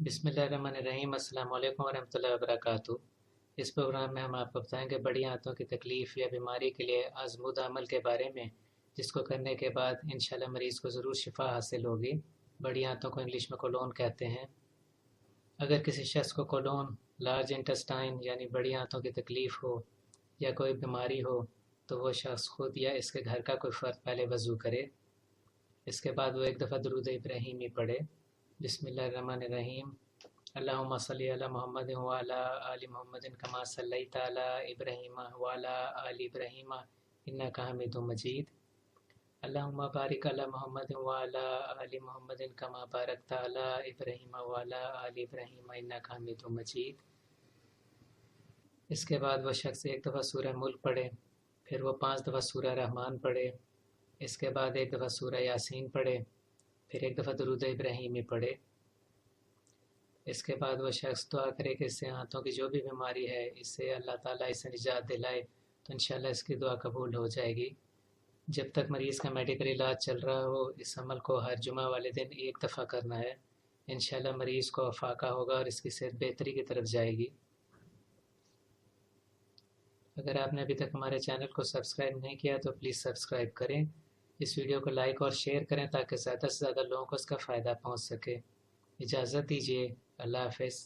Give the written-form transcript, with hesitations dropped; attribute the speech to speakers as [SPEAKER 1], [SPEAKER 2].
[SPEAKER 1] बिस्मिल्लाहिर्रहमानिर्रहीम। अस्सलाम वालेकुम वरहमतुल्लाहि वबरकातुहू। इस प्रोग्राम में हम आपको बताएंगे बड़ी आंतों की तकलीफ़ या बीमारी के लिए आज़मूदा अमल के बारे में, जिसको करने के बाद इंशाल्लाह मरीज़ को ज़रूर शिफा हासिल होगी। बड़ी आंतों को इंग्लिश में कोलोन कहते हैं। अगर किसी शख्स को कोलोन, लार्ज इंटेस्टाइन यानी बड़ी आंतों की तकलीफ़ हो या कोई बीमारी हो तो वो शख्स खुद या इसके घर का कोई फ़र्द पहले वज़ू करे। इसके बाद वो एक दफ़ा दुरूद इब्राहीमी पढ़े। बिस्मिल्लाहिर्रहमानिर्रहीम। अल्लाहुम्मा सल्लि अला मुहम्मदिन व अला आलि मुहम्मदिन कमा सल्लैता अला इब्राहीम व अला आलि इब्राहीम इन्नका हमीदुम मजीद। अल्लाहुम्मा बारिक अला मुहम्मदिन व अला आलि मुहम्मदिन कमा बारकता अला इब्राहीम व अला आलि इब्राहीम इन्नका हमीदुम मजीद। इसके बाद वह शख्स एक दफ़ा सूरह मुल्क पढ़े, फिर वो 5 दफ़ा सूरह रहमान पढ़े, इसके बाद एक दफ़ा सूरह यासीन पढ़े, फिर एक दफ़ा दुरूद इब्राहीमी पढ़े। इसके बाद वह शख्स दुआ करे कि इससे आंतों की जो भी बीमारी है इससे अल्लाह ताला इसे निजात दिलाए, तो इंशाल्लाह इसकी दुआ कबूल हो जाएगी। जब तक मरीज़ का मेडिकल इलाज चल रहा हो इस अमल को हर जुमा वाले दिन एक दफ़ा करना है। इंशाल्लाह मरीज़ को अफाका होगा और इसकी सेहत बेहतरी की तरफ जाएगी। अगर आपने अभी तक हमारे चैनल को सब्सक्राइब नहीं किया तो प्लीज़ सब्सक्राइब करें। इस वीडियो को लाइक और शेयर करें ताकि ज़्यादा से ज़्यादा लोगों को इसका फ़ायदा पहुंच सके। इजाज़त दीजिए। अल्लाह हाफ़िज़।